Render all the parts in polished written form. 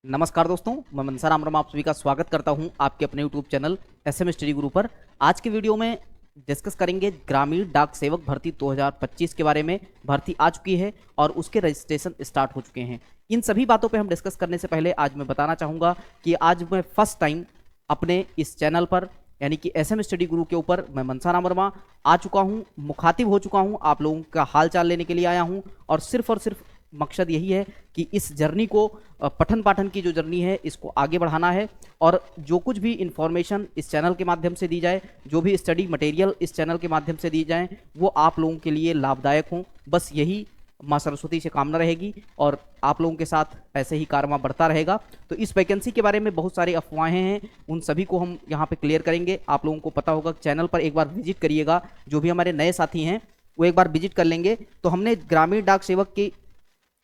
नमस्कार दोस्तों, मैं मनसाराम वर्मा आप सभी का स्वागत करता हूं आपके अपने यूट्यूब चैनल एसएम स्टडी गुरु पर। आज के वीडियो में डिस्कस करेंगे ग्रामीण डाक सेवक भर्ती 2025 के बारे में। भर्ती आ चुकी है और उसके रजिस्ट्रेशन स्टार्ट हो चुके हैं। इन सभी बातों पे हम डिस्कस करने से पहले आज मैं बताना चाहूँगा कि आज मैं फर्स्ट टाइम अपने इस चैनल पर यानी कि एसएम स्टडी गुरु के ऊपर मैं मनसाराम वर्मा आ चुका हूँ, मुखातिब हो चुका हूँ, आप लोगों का हाल चाल लेने के लिए आया हूँ। और सिर्फ मकसद यही है कि इस जर्नी को, पठन पाठन की जो जर्नी है, इसको आगे बढ़ाना है। और जो कुछ भी इंफॉर्मेशन इस चैनल के माध्यम से दी जाए, जो भी स्टडी मटेरियल इस चैनल के माध्यम से दी जाए, वो आप लोगों के लिए लाभदायक हों। बस यही माँ सरस्वती से कामना रहेगी और आप लोगों के साथ ऐसे ही कारवा बढ़ता रहेगा। तो इस वैकेंसी के बारे में बहुत सारी अफवाहें हैं, उन सभी को हम यहाँ पे क्लियर करेंगे। आप लोगों को पता होगा, चैनल पर एक बार विजिट करिएगा। जो भी हमारे नए साथी हैं वो एक बार विजिट कर लेंगे। तो हमने ग्रामीण डाक सेवक की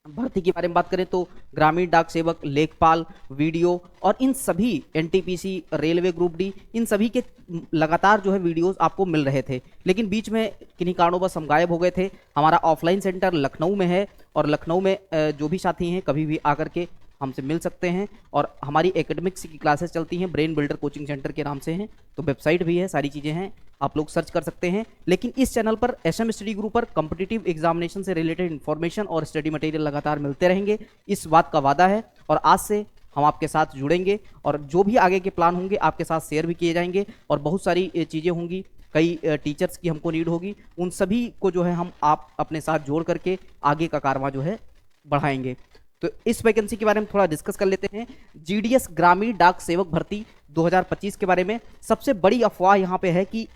भर्ती के बारे में बात करें तो ग्रामीण डाक सेवक, लेखपाल, वीडियो और इन सभी एनटीपीसी, रेलवे ग्रुप डी, इन सभी के लगातार जो है वीडियोस आपको मिल रहे थे। लेकिन बीच में किन्हीं कारणों हम गायब हो गए थे। हमारा ऑफलाइन सेंटर लखनऊ में है और लखनऊ में जो भी साथी हैं कभी भी आकर के हमसे मिल सकते हैं। और हमारी एकेडमिक्स की क्लासेस चलती हैं, ब्रेन बिल्डर कोचिंग सेंटर के नाम से हैं। तो वेबसाइट भी है, सारी चीज़ें हैं, आप लोग सर्च कर सकते हैं। लेकिन इस चैनल पर एसएम स्टडी ग्रुप पर कॉम्पिटिटिव एग्जामिनेशन से रिलेटेड इन्फॉर्मेशन और स्टडी मटेरियल लगातार मिलते रहेंगे, इस बात का वादा है। और आज से हम आपके साथ जुड़ेंगे और जो भी आगे के प्लान होंगे आपके साथ शेयर भी किए जाएंगे। और बहुत सारी चीज़ें होंगी, कई टीचर्स की हमको नीड होगी, उन सभी को जो है हम आप अपने साथ जोड़ करके आगे का कारवां जो है बढ़ाएंगे। तो इस वैकेंसी के बारे में थोड़ा डिस्कस कर लेते हैं। जीडीएस ग्रामीण डाक सेवक भर्ती 2025 के बारे में सबसे बड़ी अफवाह यहाँ पे है कि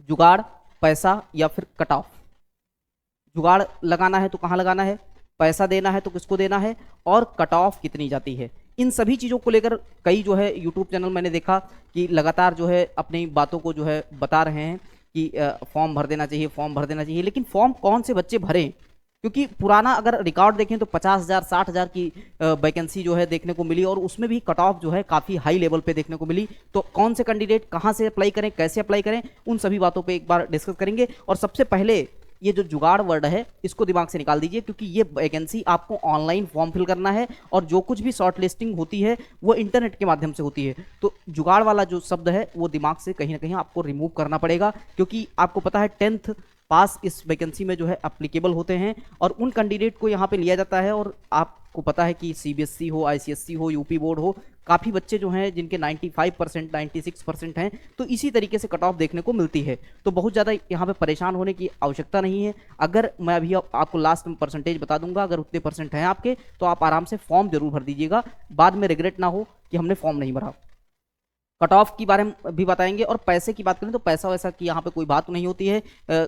जुगाड़, पैसा या फिर कट ऑफ। जुगाड़ लगाना है तो कहाँ लगाना है, पैसा देना है तो किसको देना है, और कट ऑफ कितनी जाती है। इन सभी चीज़ों को लेकर कई जो है यूट्यूब चैनल मैंने देखा कि लगातार जो है अपनी बातों को जो है बता रहे हैं कि फॉर्म भर देना चाहिए, फॉर्म भर देना चाहिए। लेकिन फॉर्म कौन से बच्चे भरें, क्योंकि पुराना अगर रिकॉर्ड देखें तो 50,000 60,000 की वैकेंसी जो है देखने को मिली और उसमें भी कट ऑफ जो है काफ़ी हाई लेवल पे देखने को मिली। तो कौन से कैंडिडेट कहाँ से अप्लाई करें, कैसे अप्लाई करें, उन सभी बातों पे एक बार डिस्कस करेंगे। और सबसे पहले ये जो जुगाड़ वर्ड है इसको दिमाग से निकाल दीजिए, क्योंकि ये वैकेंसी आपको ऑनलाइन फॉर्म फिल करना है और जो कुछ भी शॉर्ट लिस्टिंग होती है वो इंटरनेट के माध्यम से होती है। तो जुगाड़ वाला जो शब्द है वो दिमाग से कहीं ना कहीं आपको रिमूव करना पड़ेगा, क्योंकि आपको पता है 10th पास इस वैकेंसी में जो है अप्लीकेबल होते हैं और उन कैंडिडेट को यहाँ पे लिया जाता है। और आपको पता है कि सीबीएसई हो, आईसीएसई हो, यूपी बोर्ड हो, काफ़ी बच्चे जो हैं जिनके 95% 96% हैं। तो इसी तरीके से कट ऑफ देखने को मिलती है। तो बहुत ज़्यादा यहाँ पे परेशान होने की आवश्यकता नहीं है। अगर मैं अभी आपको लास्ट में परसेंटेज बता दूंगा, अगर उतने परसेंट हैं आपके तो आप आराम से फॉर्म जरूर भर दीजिएगा, बाद में रिग्रेट ना हो कि हमने फॉर्म नहीं भरा। कट ऑफ के बारे में भी बताएंगे। और पैसे की बात करें तो पैसा वैसा की यहाँ पे कोई बात नहीं होती है।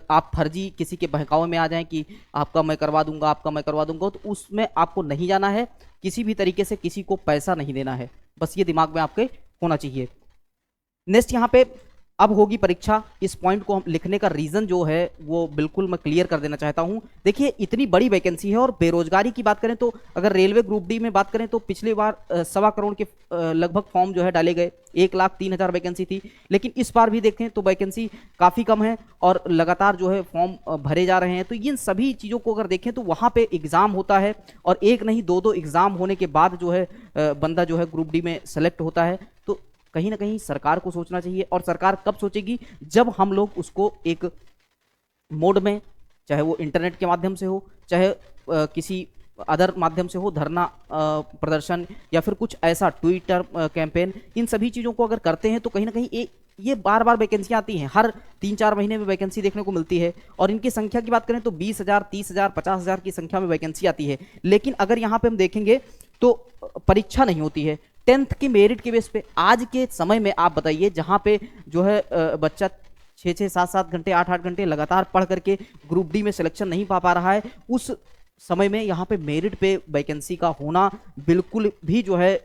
आप फर्जी किसी के बहकावे में आ जाएं कि आपका मैं करवा दूंगा, आपका मैं करवा दूंगा, तो उसमें आपको नहीं जाना है। किसी भी तरीके से किसी को पैसा नहीं देना है, बस ये दिमाग में आपके होना चाहिए। नेक्स्ट यहाँ पे अब होगी परीक्षा। इस पॉइंट को हम लिखने का रीजन जो है वो बिल्कुल मैं क्लियर कर देना चाहता हूं। देखिए, इतनी बड़ी वैकेंसी है और बेरोजगारी की बात करें तो अगर रेलवे ग्रुप डी में बात करें तो पिछली बार 1.25 करोड़ के लगभग फॉर्म जो है डाले गए, 1,03,000 वैकेंसी थी। लेकिन इस बार भी देखें तो वैकेंसी काफ़ी कम है और लगातार जो है फॉर्म भरे जा रहे हैं। तो इन सभी चीज़ों को अगर देखें तो वहाँ पे एग्ज़ाम होता है और एक नहीं दो एग्ज़ाम होने के बाद जो है बंदा जो है ग्रुप डी में सेलेक्ट होता है। तो कहीं ना कहीं सरकार को सोचना चाहिए। और सरकार कब सोचेगी, जब हम लोग उसको एक मोड में, चाहे वो इंटरनेट के माध्यम से हो, चाहे किसी अदर माध्यम से हो, धरना प्रदर्शन या फिर कुछ ऐसा ट्विटर कैंपेन, इन सभी चीज़ों को अगर करते हैं तो कहीं ना कहीं ये बार बार वैकेंसियाँ आती हैं, हर 3-4 महीने में वैकेंसी देखने को मिलती है। और इनकी संख्या की बात करें तो 20,000 30,000 50,000 की संख्या में वैकेंसी आती है। लेकिन अगर यहाँ पे हम देखेंगे तो परीक्षा नहीं होती है 10th की मेरिट के बेस पे। आज के समय में आप बताइए, जहाँ पे जो है बच्चा 6-6 7-7 घंटे 8-8 घंटे लगातार पढ़ करके ग्रुप डी में सिलेक्शन नहीं पा रहा है, उस समय में यहाँ पे मेरिट पे वैकेंसी का होना बिल्कुल भी जो है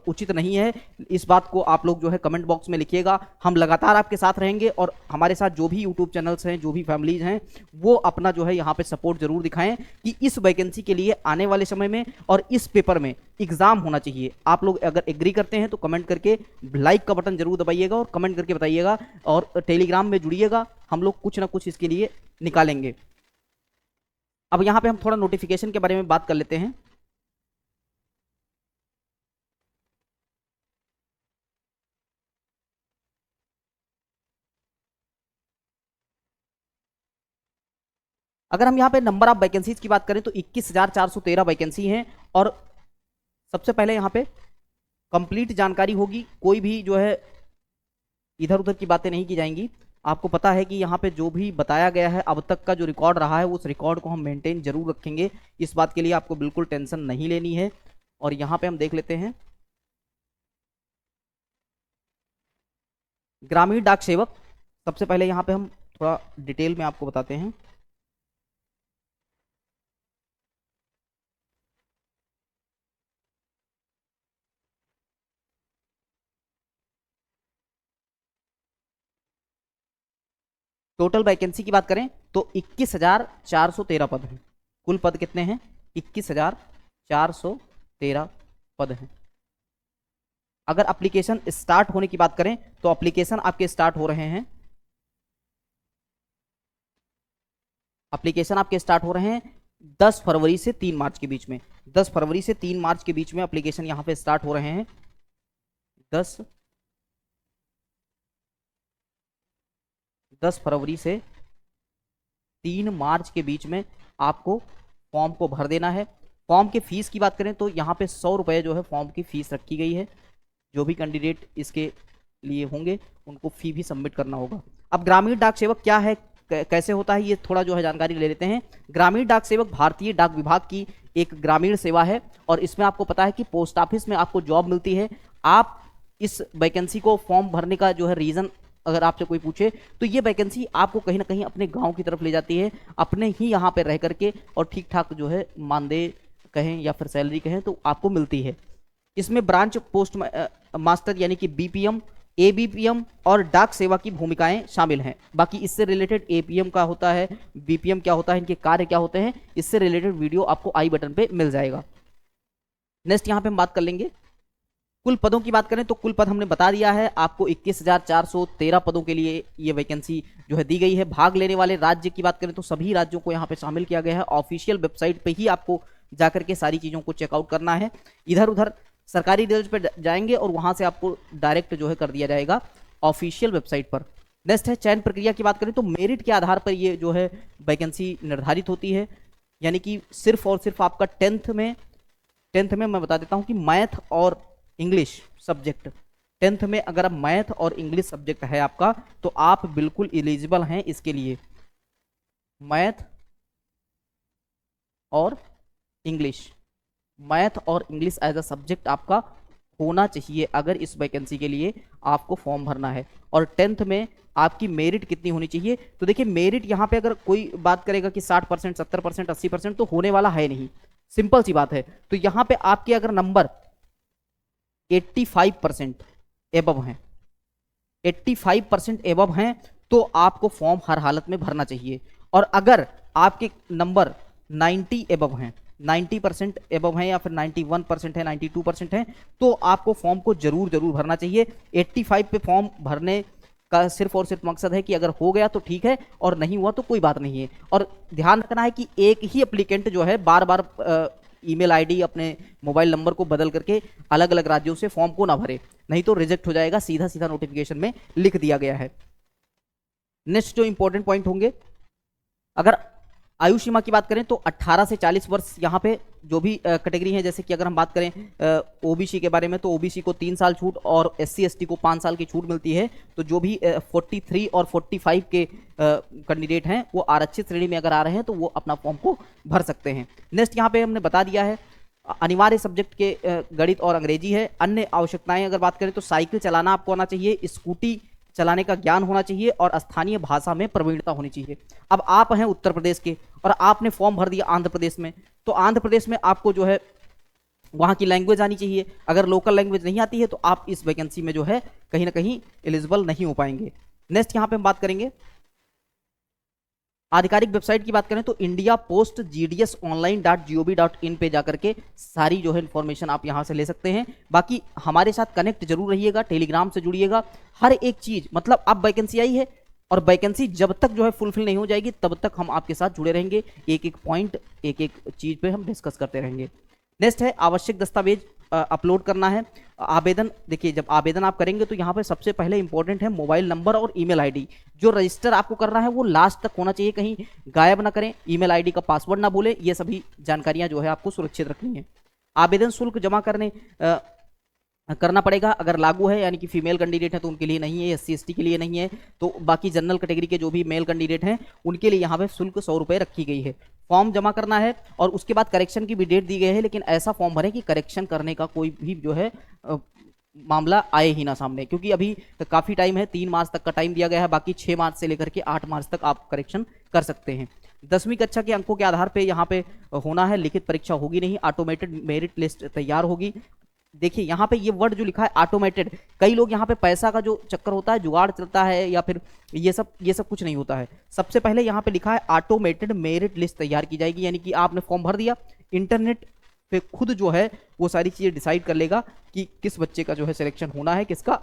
उचित नहीं है। इस बात को आप लोग जो है कमेंट बॉक्स में लिखिएगा। हम लगातार आपके साथ रहेंगे और हमारे साथ जो भी यूट्यूब चैनल्स हैं, जो भी फैमिलीज हैं, वो अपना जो है यहाँ पे सपोर्ट जरूर दिखाएं कि इस वैकेंसी के लिए आने वाले समय में और इस पेपर में एग्जाम होना चाहिए। आप लोग अगर एग्री करते हैं तो कमेंट करके लाइक का बटन जरूर दबाइएगा और कमेंट करके बताइएगा। और टेलीग्राम में जुड़िएगा, हम लोग कुछ ना कुछ इसके लिए निकालेंगे। अब यहाँ पे हम थोड़ा नोटिफिकेशन के बारे में बात कर लेते हैं। अगर हम यहाँ पे नंबर ऑफ वैकेंसीज की बात करें तो 21,413 वैकेंसी हैं। और सबसे पहले यहाँ पे कंप्लीट जानकारी होगी, कोई भी जो है इधर उधर की बातें नहीं की जाएंगी। आपको पता है कि यहाँ पे जो भी बताया गया है अब तक का जो रिकॉर्ड रहा है उस रिकॉर्ड को हम मेंटेन जरूर रखेंगे, इस बात के लिए आपको बिल्कुल टेंशन नहीं लेनी है। और यहाँ पे हम देख लेते हैं ग्रामीण डाक सेवक। सबसे पहले यहाँ पे हम थोड़ा डिटेल में आपको बताते हैं। टोटल वैकेंसी की बात करें तो 21,413 पद हैं। कुल पद कितने हैं? 21,413 पद हैं। अगर एप्लीकेशन स्टार्ट होने की बात करें तो एप्लीकेशन आपके स्टार्ट हो रहे हैं, एप्लीकेशन आपके स्टार्ट हो रहे हैं 10 फरवरी से 3 मार्च के बीच में। 10 फरवरी से 3 मार्च के बीच में एप्लीकेशन यहां पे स्टार्ट हो रहे हैं। 10 फरवरी से 3 मार्च के बीच में आपको फॉर्म को भर देना है। फॉर्म के फीस की बात करें तो यहाँ पे 100 रुपये जो है फॉर्म की फीस रखी गई है। जो भी कैंडिडेट इसके लिए होंगे उनको फी भी सबमिट करना होगा। अब ग्रामीण डाक सेवक क्या है, कैसे होता है, ये थोड़ा जो है जानकारी ले लेते हैं। ग्रामीण डाक सेवक भारतीय डाक विभाग की एक ग्रामीण सेवा है और इसमें आपको पता है कि पोस्ट ऑफिस में आपको जॉब मिलती है। आप इस वैकेंसी को फॉर्म भरने का जो है रीज़न अगर आपसे कोई पूछे तो ये वैकेंसी आपको कहीं ना कहीं अपने गांव की तरफ ले जाती है, अपने ही यहाँ पे रह करके, और ठीक ठाक जो है मानदेय कहें या फिर सैलरी कहें तो आपको मिलती है। इसमें ब्रांच पोस्ट मास्टर यानी कि बीपीएम, एबीपीएम और डाक सेवा की भूमिकाएं शामिल हैं। बाकी इससे रिलेटेड एपीएम का होता है, बीपीएम क्या होता है, इनके कार्य क्या होते हैं, इससे रिलेटेड वीडियो आपको आई बटन पे मिल जाएगा। नेक्स्ट यहाँ पे हम बात कर लेंगे कुल पदों की बात करें तो कुल पद हमने बता दिया है आपको। 21,413 पदों के लिए ये वैकेंसी जो है दी गई है। भाग लेने वाले राज्य की बात करें तो सभी राज्यों को यहाँ पे शामिल किया गया है। ऑफिशियल वेबसाइट पे ही आपको जाकर के सारी चीज़ों को चेकआउट करना है। इधर उधर सरकारी डिटेल्स पे जाएंगे और वहां से आपको डायरेक्ट जो है कर दिया जाएगा ऑफिशियल वेबसाइट पर। नेक्स्ट है चयन प्रक्रिया की बात करें तो मेरिट के आधार पर ये जो है वैकेंसी निर्धारित होती है। यानी कि सिर्फ और सिर्फ आपका टेंथ में मैं बता देता हूँ कि मैथ और इंग्लिश सब्जेक्ट, 10th में अगर आप मैथ और इंग्लिश सब्जेक्ट है आपका तो आप बिल्कुल एलिजिबल हैं इसके लिए। मैथ और इंग्लिश एज अ सब्जेक्ट आपका होना चाहिए अगर इस वैकेंसी के लिए आपको फॉर्म भरना है। और 10th में आपकी मेरिट कितनी होनी चाहिए, तो देखिए मेरिट यहाँ पे अगर कोई बात करेगा कि 60%, 70%, 80% तो होने वाला है नहीं, सिंपल सी बात है। तो यहाँ पे आपके अगर नंबर 85% एबव हैं, 85% एबव हैं तो आपको फॉर्म हर हालत में भरना चाहिए। और अगर आपके नंबर 90 एबव हैं, 90% एबव हैं या फिर 91% है, 92% है, तो आपको फॉर्म को जरूर भरना चाहिए। 85 पे फॉर्म भरने का सिर्फ और सिर्फ मकसद है कि अगर हो गया तो ठीक है और नहीं हुआ तो कोई बात नहीं है। और ध्यान रखना है कि एक ही एप्लीकेंट जो है बार बार ईमेल आईडी अपने मोबाइल नंबर को बदल करके अलग अलग राज्यों से फॉर्म को ना भरे, नहीं तो रिजेक्ट हो जाएगा, सीधा सीधा नोटिफिकेशन में लिख दिया गया है। नेक्स्ट जो इंपॉर्टेंट पॉइंट होंगे, अगर आयु सीमा की बात करें तो 18 से 40 वर्ष यहाँ पे जो भी कैटेगरी है, जैसे कि अगर हम बात करें ओबीसी के बारे में तो ओबीसी को 3 साल छूट और एससी एसटी को 5 साल की छूट मिलती है। तो जो भी 43 और 45 के कैंडिडेट हैं वो आरक्षित श्रेणी में अगर आ रहे हैं तो वो अपना फॉर्म को भर सकते हैं। नेक्स्ट यहाँ पे हमने बता दिया है अनिवार्य सब्जेक्ट के गणित और अंग्रेजी है। अन्य आवश्यकताएं अगर बात करें तो साइकिल चलाना आपको आना चाहिए, स्कूटी चलाने का ज्ञान होना चाहिए और स्थानीय भाषा में प्रवीणता होनी चाहिए। अब आप हैं उत्तर प्रदेश के और आपने फॉर्म भर दिया आंध्र प्रदेश में, तो आंध्र प्रदेश में आपको जो है वहाँ की लैंग्वेज आनी चाहिए। अगर लोकल लैंग्वेज नहीं आती है तो आप इस वैकेंसी में जो है कहीं ना कहीं एलिजिबल नहीं हो पाएंगे। नेक्स्ट यहाँ पे हम बात करेंगे आधिकारिक वेबसाइट की बात करें तो इंडिया पोस्ट gdsonline.gov.in पे जाकर के सारी जो है इन्फॉर्मेशन आप यहां से ले सकते हैं। बाकी हमारे साथ कनेक्ट जरूर रहिएगा, टेलीग्राम से जुड़िएगा। हर एक चीज मतलब अब वैकेंसी आई है और वैकेंसी जब तक जो है फुलफिल नहीं हो जाएगी तब तक हम आपके साथ जुड़े रहेंगे, एक एक पॉइंट एक एक चीज पे हम डिस्कस करते रहेंगे। नेक्स्ट है आवश्यक दस्तावेज अपलोड करना है। आवेदन देखिए, जब आवेदन आप करेंगे तो यहाँ पे सबसे पहले इंपॉर्टेंट है मोबाइल नंबर और ईमेल आईडी। जो रजिस्टर आपको करना है वो लास्ट तक होना चाहिए, कहीं गायब ना करें, ईमेल आईडी का पासवर्ड ना भूलें, ये सभी जानकारियां जो है आपको सुरक्षित रखनी है। आवेदन शुल्क जमा करना पड़ेगा अगर लागू है, यानी कि फीमेल कैंडिडेट है तो उनके लिए नहीं है, SC ST के लिए नहीं है, तो बाकी जनरल कैटेगरी के जो भी मेल कैंडिडेट हैं उनके लिए यहाँ पे शुल्क 100 रुपये रखी गई है। फॉर्म जमा करना है और उसके बाद करेक्शन की भी डेट दी गई है, लेकिन ऐसा फॉर्म भरें कि करेक्शन करने का कोई भी जो है मामला आए ही ना सामने, क्योंकि अभी काफ़ी टाइम है, 3 मार्च तक का टाइम दिया गया है, बाकी 6 मार्च से लेकर के 8 मार्च तक आप करेक्शन कर सकते हैं। 10वीं कक्षा के अंकों के आधार पे यहाँ पे होना है, लिखित परीक्षा होगी नहीं, ऑटोमेटेड मेरिट लिस्ट तैयार होगी। देखिए यहाँ पे ये वर्ड जो लिखा है ऑटोमेटेड, कई लोग यहाँ पे पैसा का जो चक्कर होता है, जुगाड़ चलता है या फिर ये सब कुछ नहीं होता है। सबसे पहले यहाँ पे लिखा है ऑटोमेटेड मेरिट लिस्ट तैयार की जाएगी, यानी कि आपने फॉर्म भर दिया, इंटरनेट पे खुद जो है वो सारी चीज़ें डिसाइड कर लेगा कि किस बच्चे का जो है सिलेक्शन होना है, किसका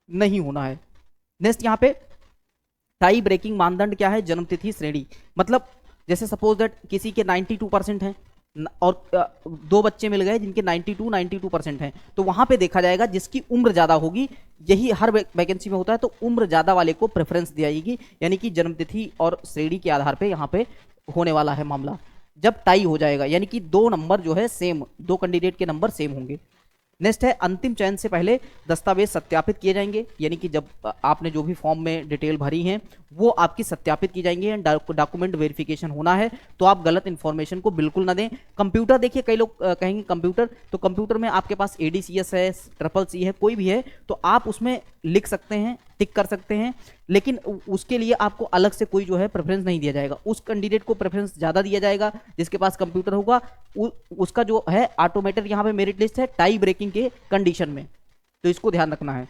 नहीं होना है। नेक्स्ट यहाँ पे टाई ब्रेकिंग मानदंड क्या है, जन्मतिथि श्रेणी, मतलब जैसे सपोज दैट किसी के 92% हैं और 2 बच्चे मिल गए जिनके 92% हैं, तो वहां पे देखा जाएगा जिसकी उम्र ज़्यादा होगी, यही हर वैकेंसी में होता है, तो उम्र ज़्यादा वाले को प्रेफरेंस दी जाएगी, यानी कि जन्मतिथि और श्रेणी के आधार पे यहाँ पे होने वाला है मामला। जब टाई हो जाएगा यानी कि 2 नंबर जो है सेम, 2 कैंडिडेट के नंबर सेम होंगे। नेक्स्ट है अंतिम चयन से पहले दस्तावेज सत्यापित किए जाएंगे, यानी कि जब आपने जो भी फॉर्म में डिटेल भरी हैं वो आपकी सत्यापित की जाएंगी, डॉक्यूमेंट वेरिफिकेशन होना है, तो आप गलत इन्फॉर्मेशन को बिल्कुल ना दें। कंप्यूटर, देखिए कई लोग कहेंगे कंप्यूटर, तो कंप्यूटर में आपके पास ADCS है, CCC है, कोई भी है, तो आप उसमें लिख सकते हैं, टिक कर सकते हैं, लेकिन उसके लिए आपको अलग से कोई जो है प्रेफरेंस नहीं दिया जाएगा। उस कैंडिडेट को प्रेफरेंस ज़्यादा दिया जाएगा जिसके पास कंप्यूटर होगा, उसका जो है ऑटोमेटेड यहाँ पे मेरिट लिस्ट है टाई ब्रेकिंग के कंडीशन में, तो इसको ध्यान रखना है।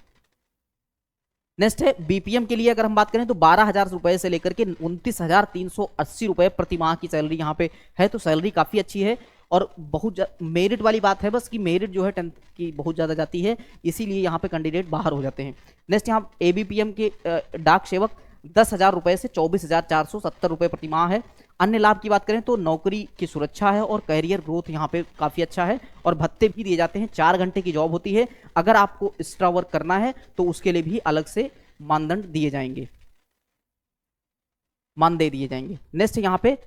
नेक्स्ट है BPM के लिए अगर हम बात करें तो 12,000 रुपए से लेकर के 29,380 रुपए प्रति माह की सैलरी यहाँ पे है, तो सैलरी काफ़ी अच्छी है। और बहुत मेरिट वाली बात है बस कि मेरिट जो है 10th की बहुत ज़्यादा जाती है, इसीलिए यहाँ पे कैंडिडेट बाहर हो जाते हैं। नेक्स्ट यहाँ ABPM के डाक सेवक 10,000 रुपए से 24,470 रुपए प्रति माह है। अन्य लाभ की बात करें तो नौकरी की सुरक्षा है और कैरियर ग्रोथ यहाँ पे काफ़ी अच्छा है, और भत्ते भी दिए जाते हैं। 4 घंटे की जॉब होती है, अगर आपको एक्स्ट्रा वर्क करना है तो उसके लिए भी अलग से मानदंड दिए जाएंगे, मानदेय दिए जाएंगे। नेक्स्ट यहाँ पे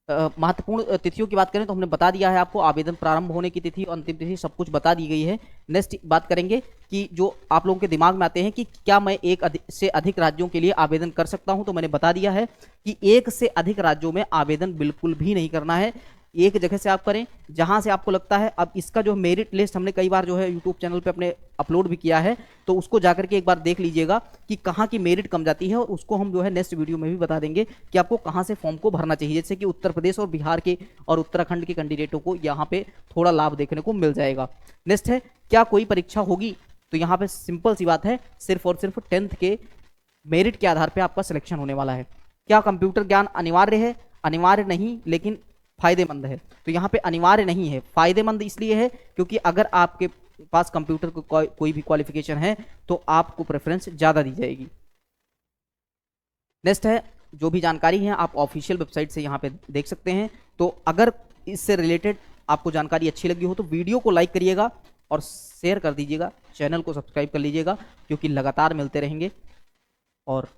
महत्वपूर्ण तिथियों की बात करें तो हमने बता दिया है आपको, आवेदन प्रारंभ होने की तिथि और अंतिम तिथि सब कुछ बता दी गई है। नेक्स्ट बात करेंगे कि जो आप लोगों के दिमाग में आते हैं कि क्या मैं एक से अधिक राज्यों के लिए आवेदन कर सकता हूं, तो मैंने बता दिया है कि एक से अधिक राज्यों में आवेदन बिल्कुल भी नहीं करना है, एक जगह से आप करें जहां से आपको लगता है। अब इसका जो मेरिट लिस्ट हमने कई बार जो है यूट्यूब चैनल पे अपने अपलोड भी किया है, तो उसको जाकर के एक बार देख लीजिएगा कि कहाँ की मेरिट कम जाती है, और उसको हम जो है नेक्स्ट वीडियो में भी बता देंगे कि आपको कहाँ से फॉर्म को भरना चाहिए, जैसे कि उत्तर प्रदेश और बिहार के और उत्तराखंड के कैंडिडेटों को यहाँ पे थोड़ा लाभ देखने को मिल जाएगा। नेक्स्ट है क्या कोई परीक्षा होगी, तो यहाँ पे सिंपल सी बात है, सिर्फ और सिर्फ 10th के मेरिट के आधार पर आपका सिलेक्शन होने वाला है। क्या कंप्यूटर ज्ञान अनिवार्य है? अनिवार्य नहीं, लेकिन फायदेमंद है। तो यहाँ पे अनिवार्य नहीं है, फायदेमंद इसलिए है क्योंकि अगर आपके पास कंप्यूटर को कोई भी क्वालिफिकेशन है तो आपको प्रेफरेंस ज़्यादा दी जाएगी। नेक्स्ट है जो भी जानकारी है आप ऑफिशियल वेबसाइट से यहाँ पे देख सकते हैं। तो अगर इससे रिलेटेड आपको जानकारी अच्छी लगी हो तो वीडियो को लाइक करिएगा और शेयर कर दीजिएगा, चैनल को सब्सक्राइब कर लीजिएगा, क्योंकि लगातार मिलते रहेंगे। और